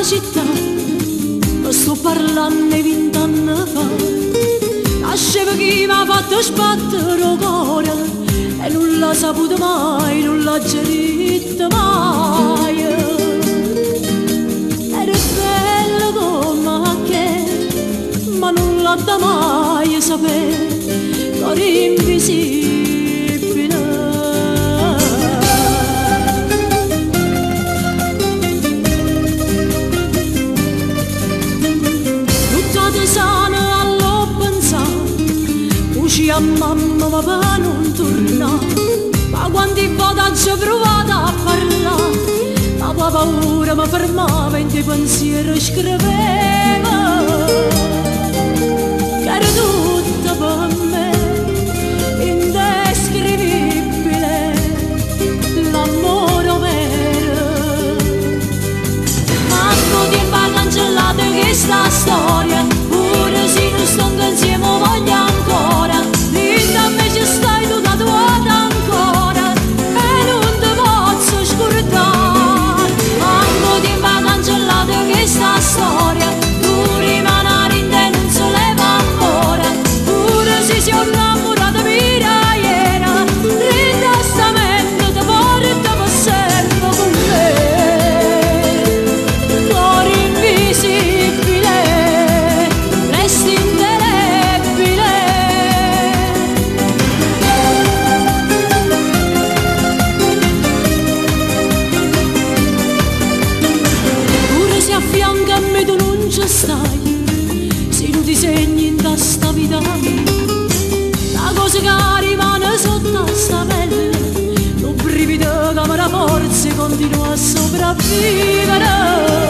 Città, non sto parlando di 20 anni fa, nasceva chi mi ha fatto sbattere il cuore e non l'ha saputo mai, non l'ha gerito mai. Era bello come che, ma non l'ha da mai sapere, cuore invisibile. A mamma papà non torna, ma quante volte ci ho provato a parlare, ma la paura mi fermava in dei pensieri scriveva che era tutto per me indescrivibile l'amore vero. Ma tempo ha cancellato questa storia, pure se non sto insieme voglio ancora. Da me ci stai tu tatuata ancora e non ti posso scordare. Manco tempo ha cancellato questa storia, tu rimani in te non si leva ancora. Pure se si è innamorata mia ieri, rintastamento ti porta per sempre con me. Cuore invisibile, resti indelebile. Affianca a me tu non ci stai, se tu ti segni in sta vita mia, la cosa che rimane sotto a sta pelle, un brivido che mi dà forza e continua a sopravvivere.